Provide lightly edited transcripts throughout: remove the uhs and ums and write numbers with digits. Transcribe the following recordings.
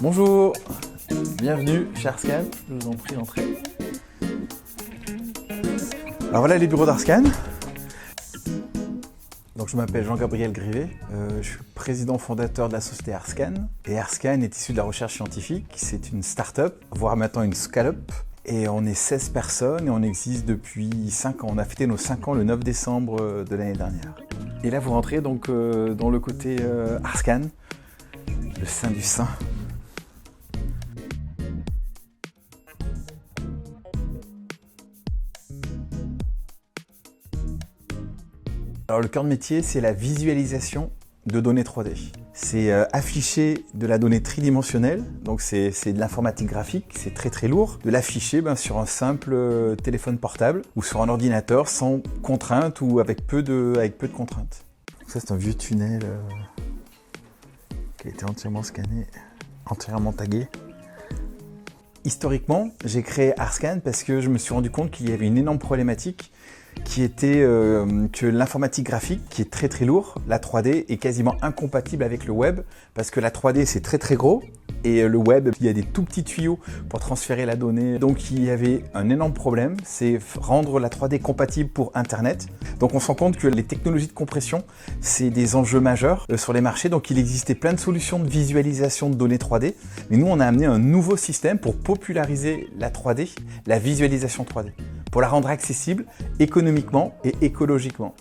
Bonjour, bienvenue chez Arscan, je vous en prie d'entrer. Alors voilà les bureaux d'Arscan. Donc je m'appelle Jean-Gabriel Grivet, je suis président fondateur de la société Arscan. Et Arscan est issu de la recherche scientifique, c'est une start-up, voire maintenant une scale-up. Et on est 16 personnes et on existe depuis 5 ans. On a fêté nos 5 ans le 9 décembre de l'année dernière. Et là vous rentrez donc dans le côté Arscan, le sein du sein. Alors le cœur de métier, c'est la visualisation de données 3D. C'est afficher de la donnée tridimensionnelle, donc c'est de l'informatique graphique, c'est très lourd. De l'afficher sur un simple téléphone portable ou sur un ordinateur sans contrainte ou avec peu de contraintes. Ça c'est un vieux tunnel qui a été entièrement scanné, entièrement tagué. Historiquement, j'ai créé Arscan parce que je me suis rendu compte qu'il y avait une énorme problématique qui était que l'informatique graphique, qui est très lourd, la 3D est quasiment incompatible avec le web parce que la 3D c'est très gros et le web, il y a des tout petits tuyaux pour transférer la donnée. Donc il y avait un énorme problème, c'est rendre la 3D compatible pour Internet. Donc on se rend compte que les technologies de compression, c'est des enjeux majeurs sur les marchés. Donc il existait plein de solutions de visualisation de données 3D. Mais nous, on a amené un nouveau système pour populariser la 3D, la visualisation 3D, pour la rendre accessible économiquement et écologiquement.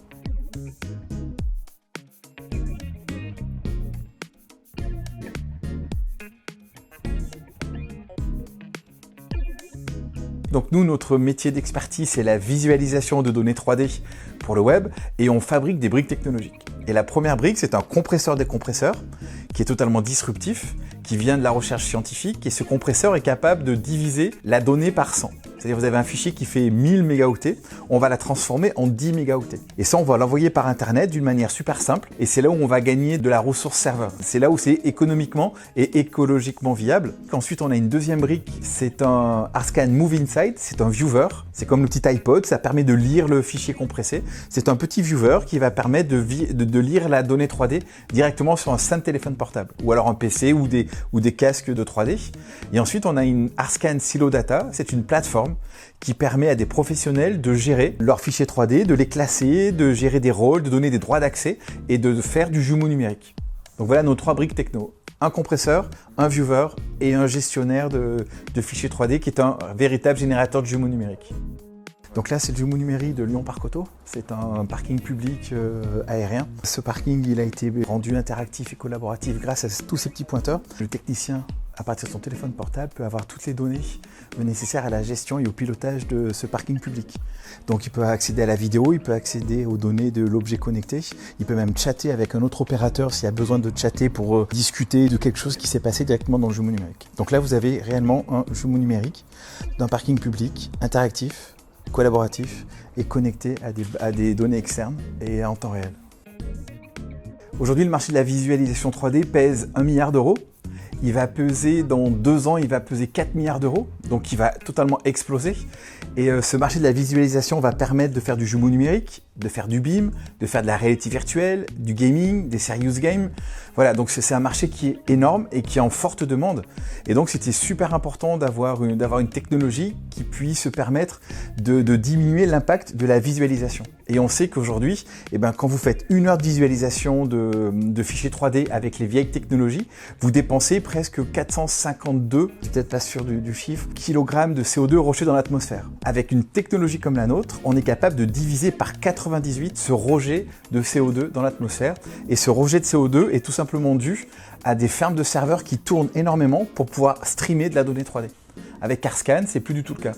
Donc nous, notre métier d'expertise, c'est la visualisation de données 3D pour le web et on fabrique des briques technologiques. Et la première brique, c'est un compresseur des compresseurs qui est totalement disruptif, qui vient de la recherche scientifique et ce compresseur est capable de diviser la donnée par 100. C'est-à-dire vous avez un fichier qui fait 1000 mégaoctets, on va la transformer en 10 mégaoctets. Et ça, on va l'envoyer par Internet d'une manière super simple et c'est là où on va gagner de la ressource serveur. C'est là où c'est économiquement et écologiquement viable. Ensuite, on a une deuxième brique, c'est un Arscan Move Inside, c'est un viewer. C'est comme le petit iPod, ça permet de lire le fichier compressé. C'est un petit viewer qui va permettre de lire la donnée 3D directement sur un simple téléphone portable ou alors un PC ou des casques de 3D. Et ensuite, on a une Arscan Silo Data, c'est une plateforme qui permet à des professionnels de gérer leurs fichiers 3D, de les classer, de gérer des rôles, de donner des droits d'accès et de faire du jumeau numérique. Donc voilà nos 3 briques techno. Un compresseur, un viewer et un gestionnaire de fichiers 3D qui est un véritable générateur de jumeaux numériques. Donc là, c'est le jumeau numérique de Lyon-Parc-Auto. C'est un parking public aérien. Ce parking, il a été rendu interactif et collaboratif grâce à tous ces petits pointeurs. Le technicien, à partir de son téléphone portable, peut avoir toutes les données nécessaires à la gestion et au pilotage de ce parking public. Donc il peut accéder à la vidéo, il peut accéder aux données de l'objet connecté, il peut même chatter avec un autre opérateur s'il y a besoin de chatter pour discuter de quelque chose qui s'est passé directement dans le jumeau numérique. Donc là, vous avez réellement un jumeau numérique d'un parking public interactif, collaboratif et connecté à des données externes et en temps réel. Aujourd'hui, le marché de la visualisation 3D pèse 1 milliard d'euros. Il va peser dans 2 ans, il va peser 4 milliards d'euros, donc il va totalement exploser. Et ce marché de la visualisation va permettre de faire du jumeau numérique, de faire du BIM, de faire de la réalité virtuelle, du gaming, des serious games. Voilà, donc c'est un marché qui est énorme et qui est en forte demande. Et donc c'était super important d'avoir une technologie qui puisse permettre de diminuer l'impact de la visualisation. Et on sait qu'aujourd'hui, quand vous faites 1 heure de visualisation de fichiers 3D avec les vieilles technologies, vous dépensez presque 452, je suis peut-être pas sûr du chiffre, kilogrammes de CO2 rejetés dans l'atmosphère. Avec une technologie comme la nôtre, on est capable de diviser par 98 ce rejet de CO2 dans l'atmosphère. Et ce rejet de CO2 est tout simplement dû à des fermes de serveurs qui tournent énormément pour pouvoir streamer de la donnée 3D. Avec Arscan, c'est plus du tout le cas.